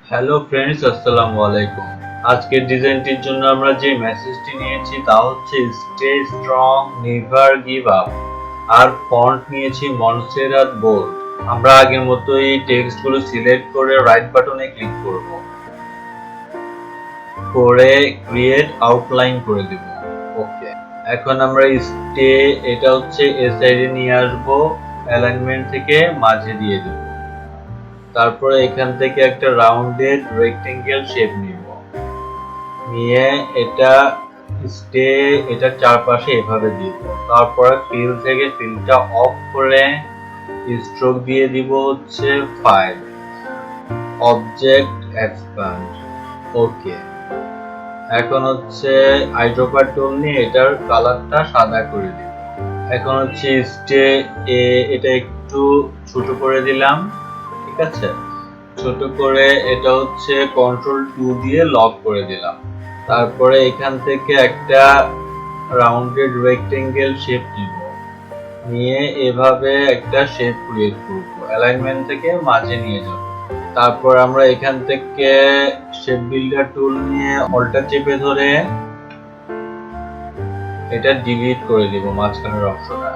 Hello friends, আসসালামু আলাইকুম। আজকের ডিজাইনটির জন্য আমরা যে মেসেজটি নিয়েছি তা হচ্ছে stay strong, never give up. আর ফন্ট নিয়েছি মনসেরাত বোল্ড। আমরা আগের মতো এই টেক্সটগুলো সিলেক্ট করে রাইট বাটনে ক্লিক করব, করে ক্রিয়েট আউটলাইন করে দেব। ওকে, এখন আমরা স্টে এটা হচ্ছে এ সাইডে নিয়ে আসবো, অ্যালাইনমেন্ট থেকে মাঝে দিয়ে দেব। তারপরে এখান থেকে একটা রাউন্ডেড রেক্টেঙ্গেল শেপ নিব, নিয়ে এটা স্টে এটা চারপাশে এভাবে দিব। তারপরে ফিল থেকে ফিলটা অফ করে স্ট্রোক দিয়ে দিব হচ্ছে 5, অবজেক্ট এক্সপ্যান্ড। ওকে, এখন হচ্ছে আইড্রপার টুল নিয়ে এটার কালারটা সাদা করে দিব। এখন হচ্ছে স্টে এটা একটু ছোট করে দিলাম, ঠিক আছে। ছোট করে এটা হচ্ছে কন্ট্রোল 2 দিয়ে লক করে দিলাম। তারপরে এখান থেকে একটা রাউন্ডেড রেক্টেঙ্গেল শেপ নিব, নিয়ে এভাবে একটা শেপ ক্রিয়েট করব, অ্যালাইনমেন্ট থেকে মাঝে নিয়ে যাব। তারপর আমরা এখান থেকে শেপ বিল্ডার টুল নিয়ে অল্টার চেপে ধরে এটা ডিলিট করে দিব মাঝখানের অংশটা।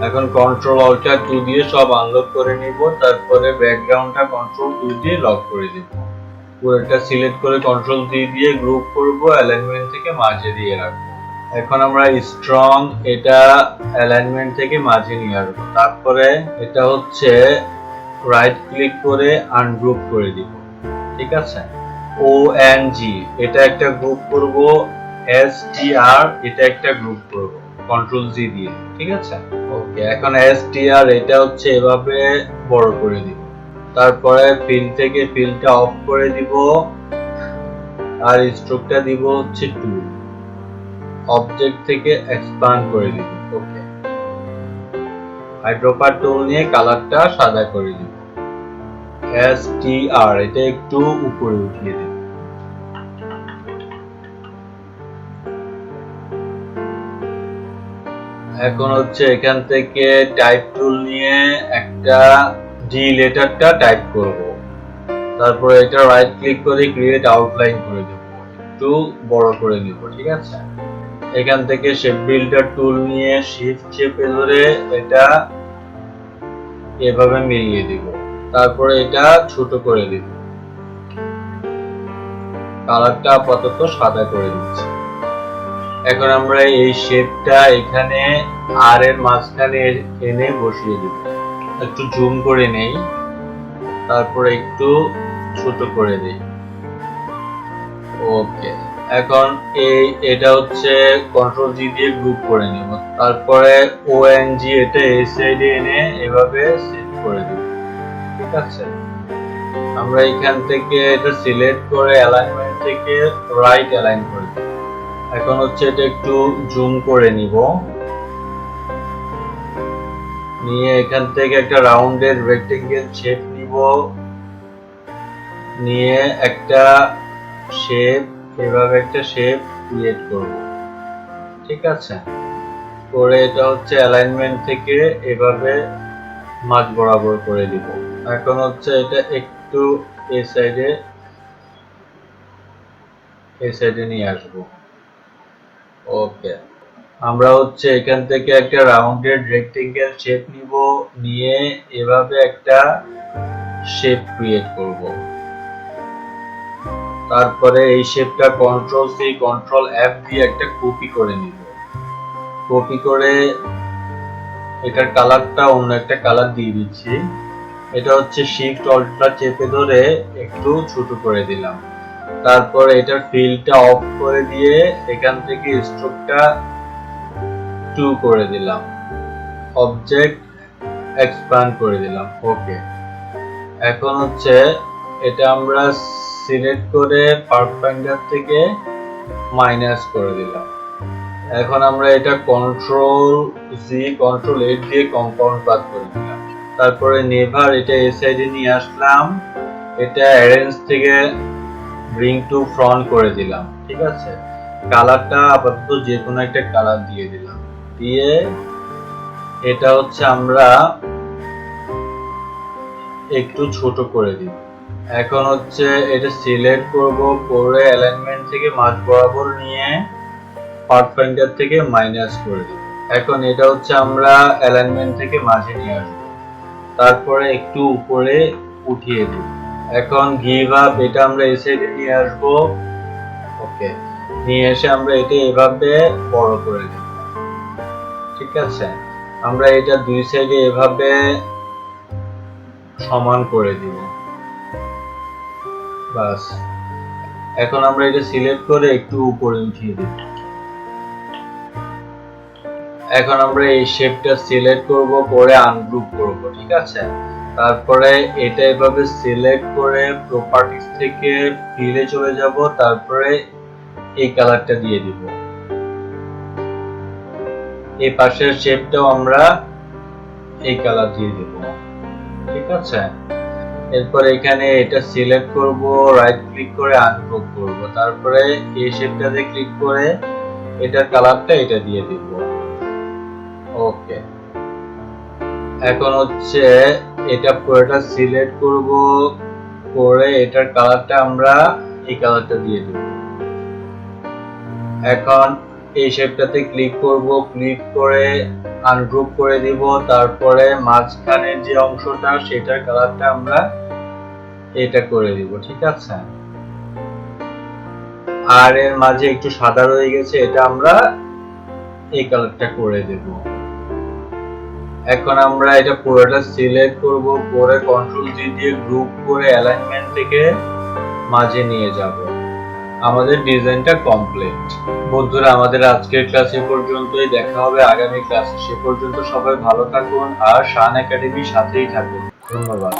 এখন কন্ট্রোল অল্টার 2 দিয়ে সব আনলক করে নিব। তারপরে ব্যাকগ্রাউন্ডটা কন্ট্রোল 2 দিয়ে লক করে দিব। পুরোটা সিলেক্ট করে কন্ট্রোল 3 দিয়ে গ্রুপ করব, অ্যালাইনমেন্ট থেকে মাঝে দিয়ে রাখবো। এখন আমরা স্ট্রং এটা অ্যালাইনমেন্ট থেকে মাঝে নিয়ে আসবো। তারপরে এটা হচ্ছে রাইট ক্লিক করে আনগ্রুপ করে দিব, ঠিক আছে। ও এন জি এটা একটা গ্রুপ করব, এস টি আর এটা একটা গ্রুপ করব কন্ট্রোল জি দিয়ে, ঠিক আছে। ওকে, এখন এস টি আর এটা হচ্ছে এভাবে বড় করে দিব। তারপরে ফিল থেকে ফিলটা অফ করে দিব, আর স্ট্রোকটা দিব হচ্ছে 2, অবজেক্ট থেকে এক্সপ্যান্ড করে দিব। ওকে, আইড্রপার টুল নিয়ে কালারটা সাদা করে দিব, এস টি আর এটা একটু উপরে উঠিয়ে দিব। এখন হচ্ছে এখান থেকে টাইপ টুল নিয়ে একটা ডি লেটারটা টাইপ করব। তারপর এটা রাইট ক্লিক করে ক্রিয়েট আউটলাইন করে দেব, একটু বড় করে নিব, ঠিক আছে। এখান থেকে শেপ বিল্ডার টুল নিয়ে শিফট চেপে ধরে এটা এভাবে মিলিয়ে দিব। তারপরে এটা ছোট করে দিব, কালারটা আপাতত সাদা করে দিচ্ছি। এখন আমরা এই শেপটা এখানে আর এর মাঝখানে এনে বসিয়ে দিব। একটু জুম করে নেই, তারপরে একটু ছোট করে দেই। ওকে, এখন এটা হচ্ছে কন্ট্রোল জি দিয়ে গ্রুপ করে নিব। তারপরে ও এন জি এটা এই সাইডে এনে এভাবে সেট করে দিব, ঠিক আছে। আমরা এখান থেকে এটা সিলেক্ট করে অ্যালাইনমেন্ট থেকে রাইট অ্যালাইন করে দিব। এখন হচ্ছে এটা একটু জুম করে নিব, নিয়ে এখান থেকে একটা রাউন্ডেড রেক্টেঙ্গেল শেপ নিব, নিয়ে একটা শেপ এভাবে একটা শেপ ক্রিয়েট করব, ঠিক আছে। করে এটা হচ্ছে অ্যালাইনমেন্ট থেকে এভাবে মাঝ বরাবর করে দিব। এখন হচ্ছে এটা একটু এই সাইডে নিয়ে আসবো। ওকে, আমরা হচ্ছে এখান থেকে একটা রাউন্ডেড রেক্টেঙ্গেল শেপ নিব, নিয়ে এভাবে একটা শেপ ক্রিয়েট করব। তারপরে এই শেপটা কন্ট্রোল সি কন্ট্রোল এফ দিয়ে একটা কপি করে নিব। কপি করে এটার কালারটা অন্য একটা কালার দিয়ে দিচ্ছি। এটা হচ্ছে শিফট অল্টার চেপে ধরে একটু ছোট করে দিলাম। তারপর এটার ফিলটা অফ করে দিয়ে এখান থেকে স্ট্রোকটা 2 করে দিলাম, অবজেক্ট এক্সপ্যান্ড করে দিলাম। ওকে, এখন হচ্ছে এটা আমরা সিলেক্ট করে পাথফাইন্ডার থেকে মাইনাস করে দিলাম। এখন আমরা এটা কন্ট্রোল সি কন্ট্রোল 8 দিয়ে কম্পাউন্ড পাথ করে দিলাম। তারপরে নেভার এটা এই সাইডে নিয়ে আসলাম, এটা অ্যারেঞ্জ থেকে ব্রিং টু ফ্রন্ট করে দিলাম, ঠিক আছে। কালারটা আপাতত যে কোনো একটা কালার দিয়ে দিলাম। দিয়ে এটা হচ্ছে আমরা একটু ছোট করে দিব। এখন হচ্ছে এটা সিলেক্ট করব, করে অ্যালাইনমেন্ট থেকে মাঝ বরাবর নিয়ে পার্ট ফাইন্ডার থেকে মাইনাস করে দিব। এখন এটা হচ্ছে আমরা অ্যালাইনমেন্ট থেকে মাঝে নিয়ে আসব, তারপরে একটু উপরে উঠিয়ে দিব। এখন গিভ আপ এটা আমরা এই সাইডে নিয়ে আসব। ওকে, নিয়ে এসে আমরা এটা এভাবে বড় করে দেব। ঠিক আছে, আমরা এটা দুই সাইডে এভাবে সমান করে দিব। বাস, এখন আমরা এটা সিলেক্ট করে একটু উপরে উঠিয়ে দিব। এখন আমরা এই শেপটা সিলেক্ট করব, করে আনগ্রুপ করব। ঠিক আছে, তারপরে এটা এভাবে সিলেক্ট করে প্রপার্টিজ থেকে ফিলে চলে যাব, তারপরে এই কালারটা দিয়ে দিব। এই পাশের শেপটাও আমরা এই কালার দিয়ে দিব। ঠিক আছে, এরপর এখানে এটা সিলেক্ট করব, রাইট ক্লিক করে আনগ্রুপ করব, তারপরে এই শেপটাতে ক্লিক করে এটার কালারটা এটা দিয়ে দিব। ওকে, এখন হচ্ছে এটা পুরোটা সিলেক্ট করব, করে এটার কালারটা আমরা এই কালারটা দিয়ে দেব। এখন এই শেপটাতে ক্লিক করব, ক্লিক করে আনগ্রুপ করে দিব, তারপরে মাঝখানের যে অংশটা সেটার কালারটা আমরা এটা করে দিব। ঠিক আছে, আর এর মাঝে একটু সাদা রয়ে গেছে, এটা আমরা এই কালারটা করে দেব। এখন আমরা এটা পুরোটা সিলেক্ট করব, করে কন্ট্রোল জি দিয়ে গ্রুপ করে অ্যালাইনমেন্ট থেকে মাঝে নিয়ে যাব। আমাদের ডিজাইনটা কমপ্লিট। বন্ধুরা, আমাদের আজকের ক্লাস এ পর্যন্তই। দেখা হবে আগামী ক্লাসে। সে পর্যন্ত সবাই ভালো থাকুন আর শান একাডেমির সাথেই থাকুন। ধন্যবাদ।